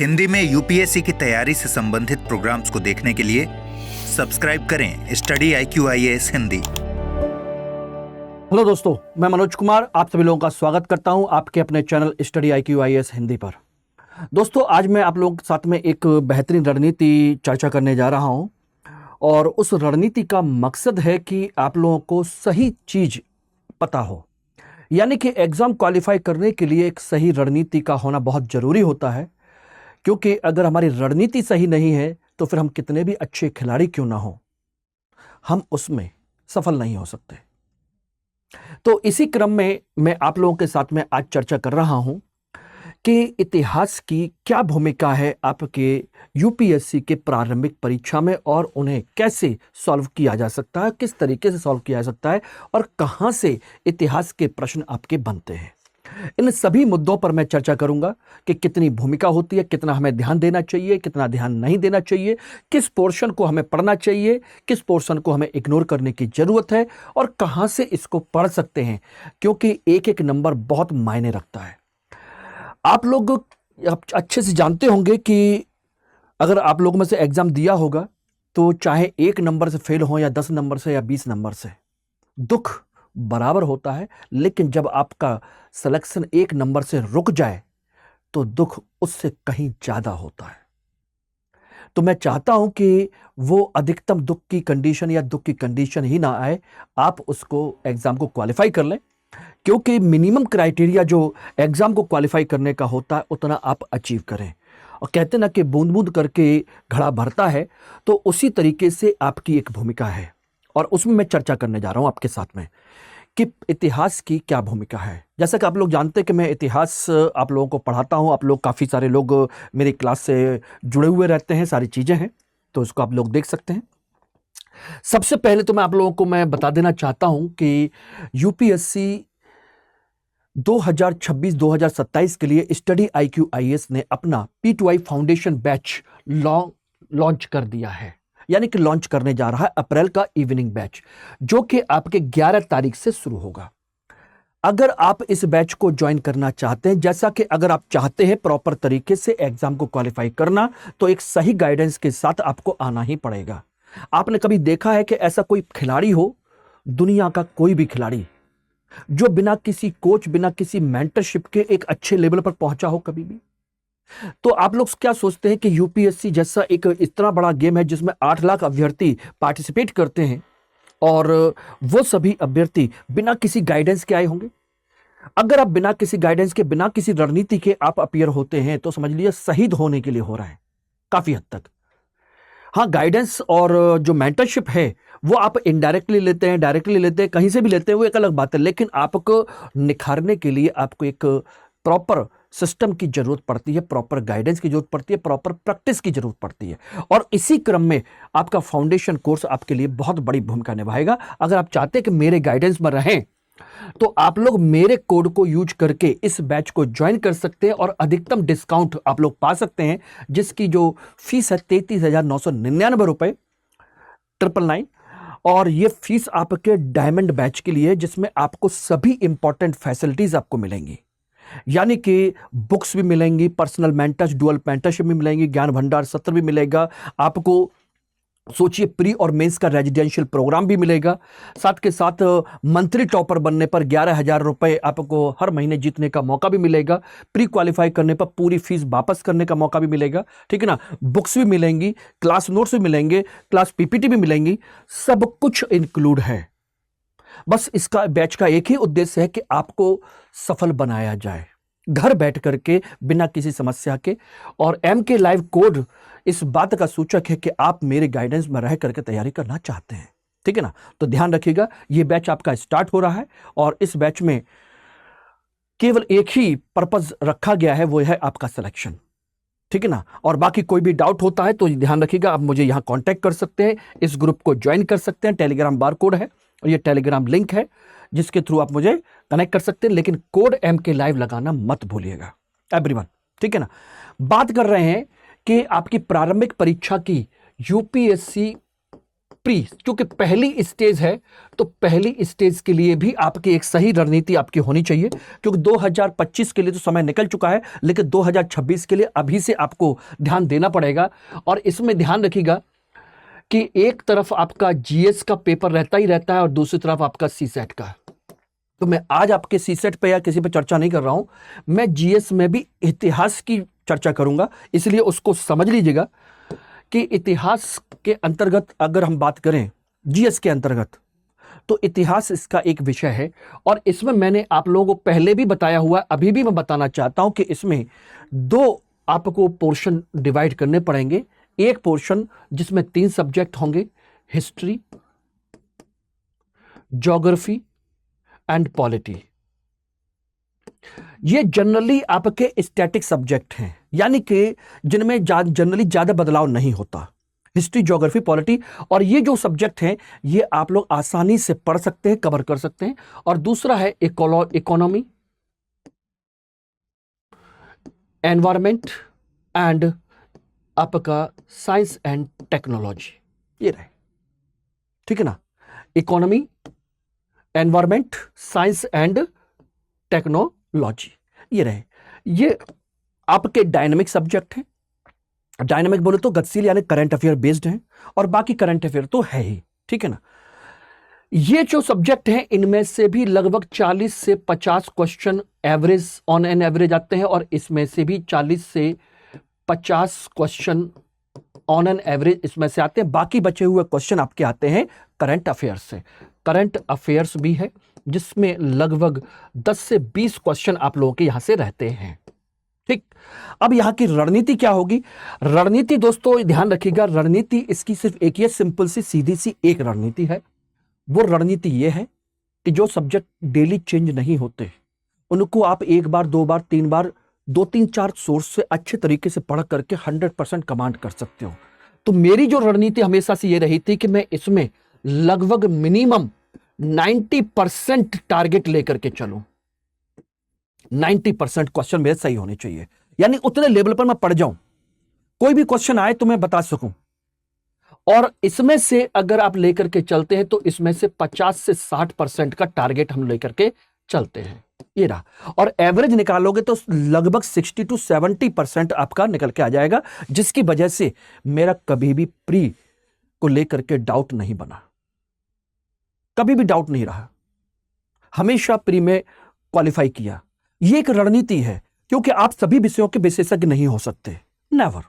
हिंदी में यूपीएससी की तैयारी से संबंधित प्रोग्राम्स को देखने के लिए सब्सक्राइब करें स्टडी IQIAS हिंदी। हेलो दोस्तों, मैं मनोज कुमार आप सभी लोगों का स्वागत करता हूं आपके अपने चैनल स्टडी IQIAS हिंदी पर। दोस्तों, आज मैं आप लोगों के साथ में एक बेहतरीन रणनीति चर्चा करने जा रहा हूं और उस रणनीति का मकसद है कि आप लोगों को सही चीज पता हो। यानी कि एग्जाम क्वालिफाई करने के लिए एक सही रणनीति का होना बहुत जरूरी होता है, क्योंकि अगर हमारी रणनीति सही नहीं है तो फिर हम कितने भी अच्छे खिलाड़ी क्यों ना हो, हम उसमें सफल नहीं हो सकते। तो इसी क्रम में मैं आप लोगों के साथ में आज चर्चा कर रहा हूं कि इतिहास की क्या भूमिका है आपके यूपीएससी के प्रारंभिक परीक्षा में और उन्हें कैसे सॉल्व किया जा सकता है, किस तरीके से सॉल्व किया जा सकता है और कहां से इतिहास के प्रश्न आपके बनते हैं। इन सभी मुद्दों पर मैं चर्चा करूंगा कि कितनी भूमिका होती है, कितना हमें ध्यान देना चाहिए, कितना ध्यान नहीं देना चाहिए, किस पोर्शन को हमें पढ़ना चाहिए, किस पोर्शन को हमें इग्नोर करने की जरूरत है और कहां से इसको पढ़ सकते हैं, क्योंकि एक एक नंबर बहुत मायने रखता है। आप लोग अच्छे से जानते होंगे कि अगर आप लोगों में से एग्जाम दिया होगा तो चाहे 1 नंबर से फेल हो या 10 नंबर से या 20 नंबर से, दुख बराबर होता है। लेकिन जब आपका सिलेक्शन 1 नंबर से रुक जाए तो दुख उससे कहीं ज्यादा होता है। तो मैं चाहता हूं कि वो अधिकतम दुख की कंडीशन या दुख की कंडीशन ही ना आए, आप उसको एग्जाम को क्वालिफाई कर लें, क्योंकि मिनिमम क्राइटेरिया जो एग्जाम को क्वालिफाई करने का होता है उतना आप अचीव करें। और कहते ना कि बूंद बूंद करके घड़ा भरता है, तो उसी तरीके से आपकी एक भूमिका है और उसमें मैं चर्चा करने जा रहा हूं आपके साथ में कि इतिहास की क्या भूमिका है। जैसा कि आप लोग जानते हैं कि मैं इतिहास आप लोगों को पढ़ाता हूं, आप लोग काफ़ी सारे लोग मेरी क्लास से जुड़े हुए रहते हैं, सारी चीज़ें हैं, तो इसको आप लोग देख सकते हैं। सबसे पहले तो मैं आप लोगों को मैं बता देना चाहता हूं कि यूपीएससी 2026-2027 के लिए स्टडी IQIAS ने अपना P2I फाउंडेशन बैच लॉन्च कर दिया है। यानी कि लॉन्च करने जा रहा है अप्रैल का इवनिंग बैच, जो कि आपके 11 तारीख से शुरू होगा। अगर आप इस बैच को ज्वाइन करना चाहते हैं, जैसा कि अगर आप चाहते हैं प्रॉपर तरीके से एग्जाम को क्वालिफाई करना, तो एक सही गाइडेंस के साथ आपको आना ही पड़ेगा। आपने कभी देखा है कि ऐसा कोई खिलाड़ी हो, दुनिया का कोई भी खिलाड़ी, जो बिना किसी कोच, बिना किसी मेंटरशिप के एक अच्छे लेवल पर पहुंचा हो कभी भी? तो आप लोग क्या सोचते हैं कि यूपीएससी जैसा एक इतना बड़ा गेम है जिसमें 8 लाख अभ्यर्थी पार्टिसिपेट करते हैं और वो सभी अभ्यर्थी बिना किसी गाइडेंस के आए होंगे? अगर आप बिना किसी गाइडेंस के, बिना किसी रणनीति के आप अपीयर होते हैं तो समझ लीजिए शहीद होने के लिए हो रहा है काफी हद तक। हाँ, गाइडेंस और जो मेंटरशिप है वो आप इनडायरेक्टली लेते हैं, डायरेक्टली लेते हैं, कहीं से भी लेते हैं, वो एक अलग बात है, लेकिन आपको निखारने के लिए आपको एक प्रॉपर सिस्टम की जरूरत पड़ती है, प्रॉपर गाइडेंस की जरूरत पड़ती है, प्रॉपर प्रैक्टिस की जरूरत पड़ती है। और इसी क्रम में आपका फाउंडेशन कोर्स आपके लिए बहुत बड़ी भूमिका निभाएगा। अगर आप चाहते हैं कि मेरे गाइडेंस में रहें तो आप लोग मेरे कोड को यूज करके इस बैच को ज्वाइन कर सकते हैं और अधिकतम डिस्काउंट आप लोग पा सकते हैं, जिसकी जो फीस है 33,999 रुपए 999। और ये फीस आपके डायमंड बैच के लिए, जिसमें आपको सभी इंपॉर्टेंट फैसिलिटीज आपको मिलेंगी। यानी कि बुक्स भी मिलेंगी, पर्सनल मेंटर्स, डुअल मेंटरशिप भी मिलेंगी, ज्ञान भंडार सत्र भी मिलेगा आपको। सोचिए, प्री और मेंस का रेजिडेंशियल प्रोग्राम भी मिलेगा। साथ के साथ मंथली टॉपर बनने पर 11,000 रुपए आपको हर महीने जीतने का मौका भी मिलेगा। प्री क्वालिफाई करने पर पूरी फीस वापस करने का मौका भी मिलेगा, ठीक है ना। बुक्स भी मिलेंगी, क्लास नोट्स भी मिलेंगे, क्लास PPT भी मिलेंगी, सब कुछ इंक्लूड है। बस इसका बैच का एक ही उद्देश्य है कि आपको सफल बनाया जाए घर बैठ करके, बिना किसी समस्या के। और MK लाइव कोड इस बात का सूचक है कि आप मेरे गाइडेंस में रह करके तैयारी करना चाहते हैं, ठीक है ना। तो ध्यान रखिएगा, यह बैच आपका स्टार्ट हो रहा है और इस बैच में केवल एक ही पर्पज रखा गया है, वो है आपका सिलेक्शन, ठीक है ना। और बाकी कोई भी डाउट होता है तो ध्यान रखिएगा, आप मुझे यहां कांटेक्ट कर सकते हैं, इस ग्रुप को ज्वाइन कर सकते हैं। टेलीग्राम बार कोड है और ये टेलीग्राम लिंक है जिसके थ्रू आप मुझे कनेक्ट कर सकते हैं, लेकिन कोड MK लाइव लगाना मत भूलिएगा एवरीवन, ठीक है ना। बात कर रहे हैं कि आपकी प्रारंभिक परीक्षा की यूपीएससी प्री, क्योंकि पहली स्टेज है तो पहली स्टेज के लिए भी आपकी एक सही रणनीति आपकी होनी चाहिए, क्योंकि 2025 के लिए तो समय निकल चुका है, लेकिन 2026 के लिए अभी से आपको ध्यान देना पड़ेगा। और इसमें ध्यान रखिएगा कि एक तरफ आपका जीएस का पेपर रहता ही रहता है और दूसरी तरफ आपका सीसेट का। तो मैं आज आपके सीसेट पे या किसी पे चर्चा नहीं कर रहा हूं, मैं जीएस में भी इतिहास की चर्चा करूंगा, इसलिए उसको समझ लीजिएगा कि इतिहास के अंतर्गत अगर हम बात करें जीएस के अंतर्गत, तो इतिहास इसका एक विषय है। और इसमें मैंने आप लोगों को पहले भी बताया हुआ है, अभी भी मैं बताना चाहता हूं कि इसमें दो आपको पोर्शन डिवाइड करने पड़ेंगे। एक पोर्शन जिसमें 3 सब्जेक्ट होंगे, हिस्ट्री, ज्योग्राफी एंड पॉलिटी। ये जनरली आपके स्टैटिक सब्जेक्ट हैं, यानी कि जिनमें जनरली ज्यादा बदलाव नहीं होता, हिस्ट्री, ज्योग्राफी, पॉलिटी। और ये जो सब्जेक्ट हैं ये आप लोग आसानी से पढ़ सकते हैं, कवर कर सकते हैं। और दूसरा है इकोनॉमी, एनवायरमेंट एंड आपका साइंस एंड टेक्नोलॉजी, ये रहे, ठीक है ना। Economy, environment, science and technology, ये रहे। ये आपके डायनामिक सब्जेक्ट हैं। डायनामिक बोले तो गतिशील, यानी करंट अफेयर बेस्ड हैं, और बाकी करंट अफेयर तो है ही, ठीक है ना। ये जो सब्जेक्ट हैं इनमें से भी लगभग 40 से 50 question average, on an average आते हैं, और इसमें से भी 40 से 50 क्वेश्चन ऑन एन एवरेज इसमें से आते हैं। बाकी बचे हुए क्वेश्चन आपके आते हैं करंट अफेयर्स से। करंट अफेयर्स भी है जिसमें लगभग 10 से 20 क्वेश्चन आप लोगों के यहां से रहते हैं, ठीक। अब यहां की रणनीति क्या होगी? रणनीति दोस्तों ध्यान रखिएगा, रणनीति इसकी सिर्फ एक ही सिंपल सी सीधी सी एक रणनीति है। वो रणनीति ये है कि जो सब्जेक्ट डेली चेंज नहीं होते उनको आप एक बार, 2 बार, 3 बार, 2, 3, 4 सोर्स से अच्छे तरीके से पढ़ करके 100% कमांड कर सकते हो। तो मेरी जो रणनीति हमेशा से ये रही थी कि मैं इसमें लगभग मिनिमम 90% टारगेट लेकर के चलूं। 90% क्वेश्चन मेरे सही होने चाहिए, यानी उतने लेवल पर मैं पढ़ जाऊं, कोई भी क्वेश्चन आए तो मैं बता सकूं। और इसमें से अगर आप लेकर के चलते हैं तो इसमें से 50 से 60% का टारगेट हम लेकर के चलते हैं, ये रहा। और एवरेज निकालोगे तो लगभग 60 to 70% आपका निकल के आ जाएगा, जिसकी वजह से मेरा कभी भी प्री को लेकर के डाउट नहीं बना, कभी भी डाउट नहीं रहा, हमेशा प्री में क्वालिफाई किया। ये एक रणनीति है, क्योंकि आप सभी विषयों के विशेषज्ञ नहीं हो सकते, नेवर।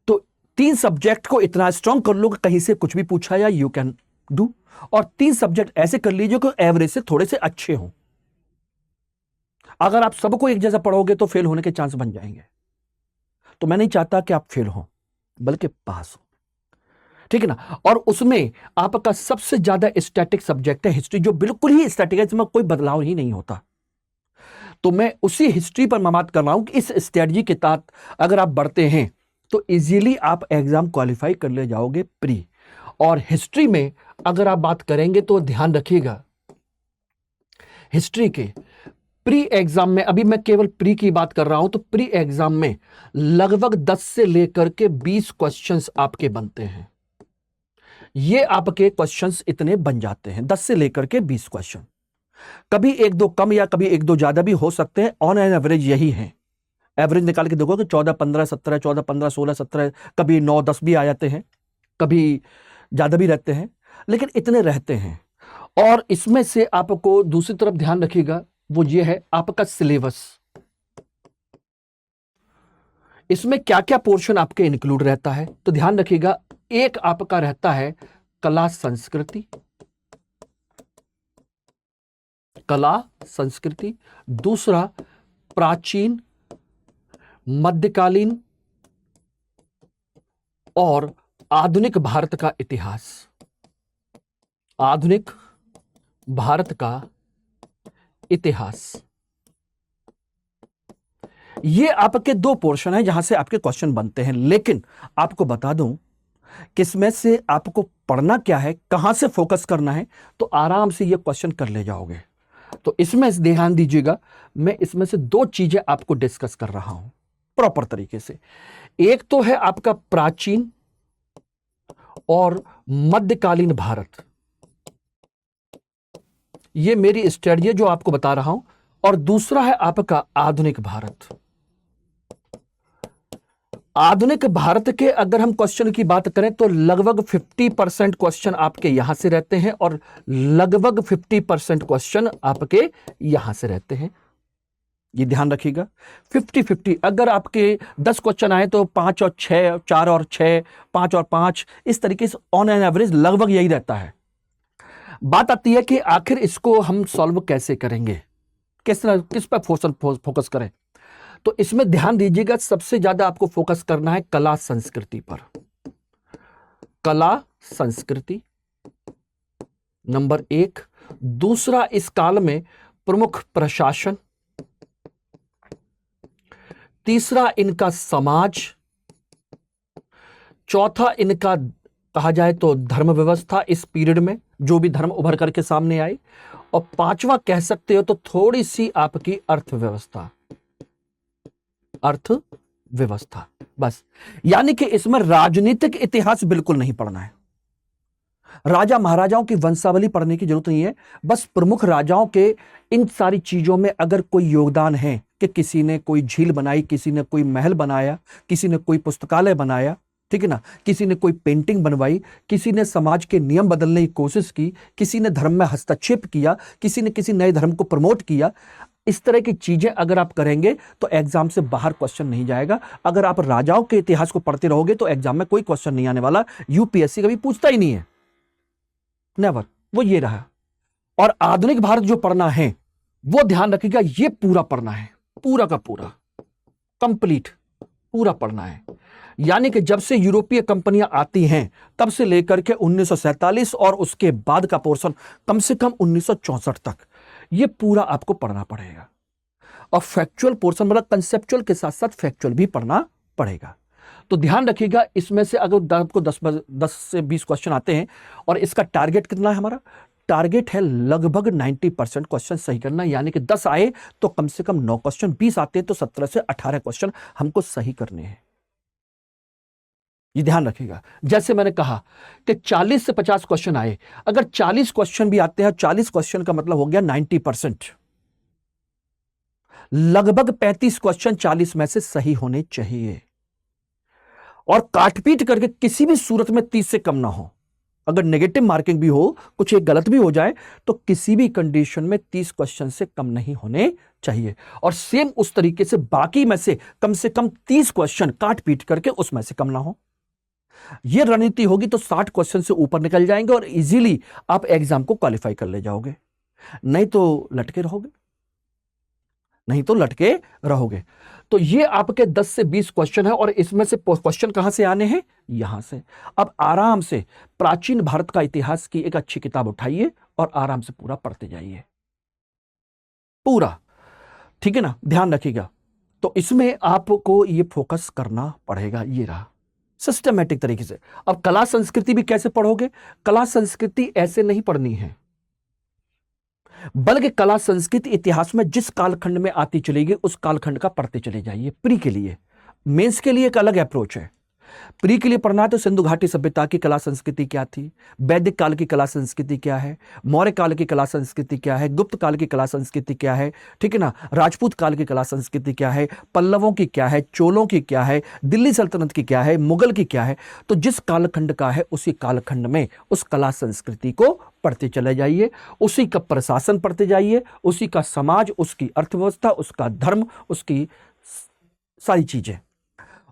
तो 3 सब्जेक्ट को इतना स्ट्रांग कर लो कि कहीं से कुछ भी पूछा या यू कैन डू, और 3 सब्जेक्ट ऐसे कर लीजिए कि एवरेज से थोड़े से अच्छे हों। अगर आप सबको एक जैसा पढ़ोगे तो फेल होने के चांस बन जाएंगे। तो मैं नहीं चाहता कि आप फेल हो, बल्कि पास हो, ठीक है ना। और उसमें आपका सबसे ज्यादा स्टैटिक सब्जेक्ट है हिस्ट्री, जो बिल्कुल ही स्टैटिक है, इसमें कोई बदलाव ही नहीं होता। तो मैं उसी हिस्ट्री पर मैं बात कर रहा हूं कि इस स्ट्रेटजी के तहत अगर आप बढ़ते हैं तो इजीली आप एग्जाम क्वालिफाई कर ले जाओगे प्री। और हिस्ट्री में अगर आप बात करेंगे तो ध्यान रखिएगा, हिस्ट्री के प्री एग्जाम में, अभी मैं केवल प्री की बात कर रहा हूं, तो प्री एग्जाम में लगभग 10 से लेकर के 20 क्वेश्चंस आपके बनते हैं। ये आपके क्वेश्चंस इतने बन जाते हैं, 10 से लेकर के 20 क्वेश्चन। कभी 1-2 कम या कभी 1-2 ज्यादा भी हो सकते हैं, ऑन एन एवरेज यही है। एवरेज निकाल के देखो कि 14, 15, 17, 14, 15, 16, 17, कभी 9, 10 भी आ जाते हैं, कभी ज्यादा भी रहते हैं, लेकिन इतने रहते हैं। और इसमें से आपको दूसरी तरफ ध्यान रखिएगा, वो ये है आपका सिलेबस। इसमें क्या क्या पोर्शन आपके इंक्लूड रहता है, तो ध्यान रखिएगा, एक आपका रहता है कला संस्कृति, कला संस्कृति, दूसरा प्राचीन, मध्यकालीन और आधुनिक भारत का इतिहास। आधुनिक भारत का इतिहास, ये आपके 2 पोर्शन है जहां से आपके क्वेश्चन बनते हैं। लेकिन आपको बता दूं कि इसमें से आपको पढ़ना क्या है, कहां से फोकस करना है, तो आराम से ये क्वेश्चन कर ले जाओगे। तो इसमें ध्यान दीजिएगा, मैं इसमें से 2 चीजें आपको डिस्कस कर रहा हूं प्रॉपर तरीके से। एक तो है आपका प्राचीन और मध्यकालीन भारत, ये मेरी स्ट्रेटजी है जो आपको बता रहा हूं। और दूसरा है आपका आधुनिक भारत। आधुनिक भारत के अगर हम क्वेश्चन की बात करें तो लगभग 50% क्वेश्चन आपके यहां से रहते हैं और लगभग 50% क्वेश्चन आपके यहां से रहते हैं। ये ध्यान रखिएगा, 50-50। अगर आपके 10 क्वेश्चन आए तो 5 और 6, 4 और 6, 5 और 5, इस तरीके से ऑन एन एवरेज लगभग यही रहता है। बात आती है कि आखिर इसको हम सॉल्व कैसे करेंगे, किस पर फोकस करें। तो इसमें ध्यान दीजिएगा, सबसे ज्यादा आपको फोकस करना है कला संस्कृति पर। कला संस्कृति नंबर 1। दूसरा, इस काल में प्रमुख प्रशासन। तीसरा, इनका समाज। चौथा, इनका कहा जाए तो धर्म व्यवस्था, इस पीरियड में जो भी धर्म उभर करके सामने आए। और पांचवा कह सकते हो तो थोड़ी सी आपकी अर्थव्यवस्था, अर्थव्यवस्था, बस। यानी कि इसमें राजनीतिक इतिहास बिल्कुल नहीं पढ़ना है, राजा महाराजाओं की वंशावली पढ़ने की जरूरत नहीं है। बस प्रमुख राजाओं के इन सारी चीजों में अगर कोई योगदान है कि किसी ने कोई झील बनाई, किसी ने कोई महल बनाया, किसी ने कोई पुस्तकालय बनाया, ठीक है ना, किसी ने कोई पेंटिंग बनवाई, किसी ने समाज के नियम बदलने की कोशिश की, किसी ने धर्म में हस्तक्षेप किया, किसी ने किसी नए धर्म को प्रमोट किया, इस तरह की चीजें अगर आप करेंगे तो एग्जाम से बाहर क्वेश्चन नहीं जाएगा। अगर आप राजाओं के इतिहास को पढ़ते रहोगे तो एग्जाम में कोई क्वेश्चन नहीं आने वाला, यूपीएससी कभी पूछता ही नहीं है, नेवर। वो ये रहा। और आधुनिक भारत जो पढ़ना है वो ध्यान रखिएगा, ये पूरा पढ़ना है, पूरा का पूरा कंप्लीट पूरा पढ़ना है। यानी कि जब से यूरोपीय कंपनियां आती हैं तब से लेकर के 1947 और उसके बाद का पोर्शन कम से कम 1964 तक, ये पूरा आपको पढ़ना पड़ेगा। और फैक्चुअल पोर्शन मतलब कंसेप्चुअल के साथ साथ फैक्चुअल भी पढ़ना पड़ेगा। तो ध्यान रखिएगा, इसमें से अगर आपको 10 से 20 क्वेश्चन आते हैं, और इसका टारगेट कितना है, हमारा टारगेट है लगभग 90% क्वेश्चन सही करना। यानी कि 10 आए तो कम से कम 9 क्वेश्चन, 20 आते हैं तो 17 से 18 क्वेश्चन हमको सही करने हैं। ये ध्यान रखिएगा। जैसे मैंने कहा कि 40 से 50 क्वेश्चन आए, अगर 40 क्वेश्चन भी आते हैं, 40 क्वेश्चन का मतलब हो गया 90%। लगभग 35 क्वेश्चन 40 में से सही होने चाहिए, और काटपीट करके किसी भी सूरत में 30 से कम ना हो। अगर नेगेटिव मार्किंग भी हो, कुछ एक गलत भी हो जाए, तो किसी भी कंडीशन में 30 क्वेश्चन से कम नहीं होने चाहिए। और सेम उस तरीके से बाकी में से कम 30 क्वेश्चन काट पीट करके उसमें से कम ना हो। यह रणनीति होगी तो 60 क्वेश्चन से ऊपर निकल जाएंगे और इजीली आप एग्जाम को क्वालिफाई कर ले जाओगे। नहीं तो लटके रहोगे, नहीं तो लटके रहोगे। तो ये आपके 10 से 20 क्वेश्चन है, और इसमें से क्वेश्चन कहां से आने हैं, यहां से। अब आराम से प्राचीन भारत का इतिहास की एक अच्छी किताब उठाइए और आराम से पूरा पढ़ते जाइए, पूरा, ठीक है ना। ध्यान रखिएगा। तो इसमें आपको ये फोकस करना पड़ेगा। ये रहा सिस्टमैटिक तरीके से। अब कला संस्कृति भी कैसे पढ़ोगे? कला संस्कृति ऐसे नहीं पढ़नी है, बल्कि कला संस्कृति इतिहास में जिस कालखंड में आती चलेगी उस कालखंड का पढ़ते चले जाइए। प्री के लिए, मेंस के लिए एक अलग अप्रोच है। प्री के लिए पढ़ना है तो सिंधु घाटी सभ्यता की कला संस्कृति क्या थी, वैदिक काल की कला संस्कृति क्या है, मौर्य काल की कला संस्कृति क्या है, गुप्त काल की कला संस्कृति क्या है, ठीक है ना, राजपूत काल की कला संस्कृति क्या है, पल्लवों की क्या है, चोलों की क्या है, दिल्ली सल्तनत की क्या है, मुगल की क्या है। तो जिस कालखंड का है उसी कालखंड में उस कला संस्कृति को पढ़ते चले जाइए, उसी का प्रशासन पढ़ते जाइए, उसी का समाज, उसकी अर्थव्यवस्था, उसका धर्म, उसकी सारी चीजें,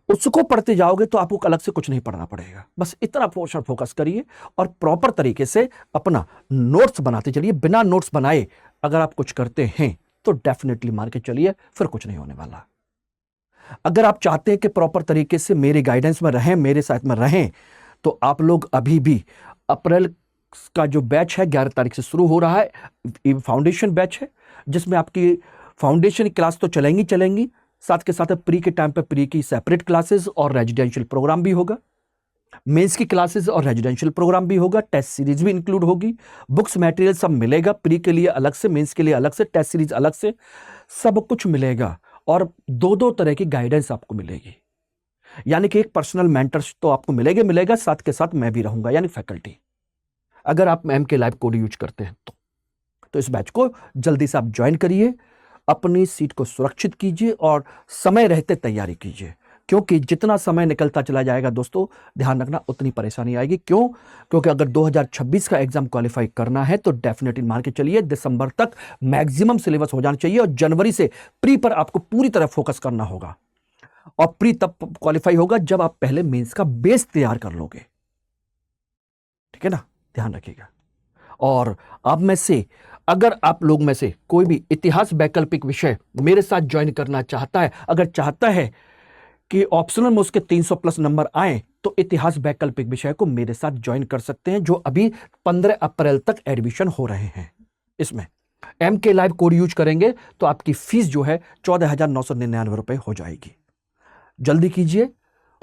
उसको पढ़ते जाओगे तो आपको अलग से कुछ नहीं पढ़ना पड़ेगा। बस इतना पोर्शन फोकस करिए और प्रॉपर तरीके से अपना नोट्स बनाते चलिए। बिना नोट्स बनाए अगर आप कुछ करते हैं तो डेफिनेटली मान के चलिए फिर कुछ नहीं होने वाला। अगर आप चाहते हैं कि प्रॉपर तरीके से मेरे गाइडेंस में रहें, मेरे साथ में रहें, तो आप लोग अभी भी अप्रैल का जो बैच है 11 तारीख से शुरू हो रहा है, फाउंडेशन बैच है, जिसमें आपकी फाउंडेशन क्लास तो चलेंगी, साथ के साथ प्री के टाइम पे प्री की सेपरेट क्लासेस और रेजिडेंशियल प्रोग्राम भी होगा, मेंस की क्लासेस और रेजिडेंशियल प्रोग्राम भी होगा, टेस्ट सीरीज भी इंक्लूड होगी, बुक्स मटेरियल सब मिलेगा, प्री के लिए अलग से, मेंस के लिए अलग से, टेस्ट सीरीज अलग से, सब कुछ मिलेगा। और 2-2 तरह की गाइडेंस आपको मिलेगी। यानी कि एक पर्सनल मेंटर तो आपको मिलेगा, साथ के साथ मैं भी रहूंगा, यानी फैकल्टी। अगर आप MK लाइव कोड यूज करते हैं तो इस बैच को जल्दी से आप ज्वाइन करिए, अपनी सीट को सुरक्षित कीजिए और समय रहते तैयारी कीजिए, क्योंकि जितना समय निकलता चला जाएगा दोस्तों, ध्यान रखना उतनी परेशानी आएगी। क्यों? क्योंकि अगर 2026 का एग्जाम क्वालिफाई करना है तो डेफिनेटली मान के चलिए दिसंबर तक मैक्सिमम सिलेबस हो जाना चाहिए और जनवरी से प्री पर आपको पूरी तरह फोकस करना होगा। और प्री तब क्वालिफाई होगा जब आप पहले मेंस का बेस तैयार कर लोगे, ठीक है ना, ध्यान रखिएगा। और आप में से अगर आप लोग में से कोई भी इतिहास वैकल्पिक विषय मेरे साथ ज्वाइन करना चाहता है, अगर चाहता है कि ऑप्शनल में उसके 300 प्लस नंबर आए, तो इतिहास वैकल्पिक विषय को मेरे साथ ज्वाइन कर सकते हैं, जो अभी 15 अप्रैल तक एडमिशन हो रहे हैं। इसमें MK लाइव कोड यूज करेंगे तो आपकी फीस जो है 14,999 रुपए हो जाएगी। जल्दी कीजिए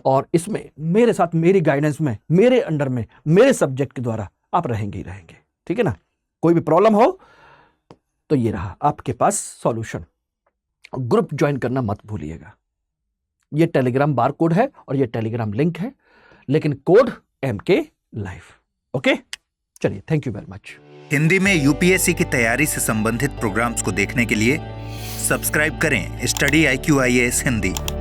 और इसमें मेरे साथ, मेरी गाइडेंस में, मेरे अंडर में, मेरे सब्जेक्ट के द्वारा आप रहेंगे ही रहेंगे, ठीक है ना। कोई भी प्रॉब्लम हो तो ये रहा आपके पास सॉल्यूशन। ग्रुप ज्वाइन करना मत भूलिएगा। ये टेलीग्राम बार कोड है और ये टेलीग्राम लिंक है, लेकिन कोड MK लाइव। ओके, चलिए, thank you very much. Hindi में UPSC की तैयारी से संबंधित प्रोग्राम्स को देखने के लिए सब्सक्राइब करें स्टडी IQ IAS हिंदी।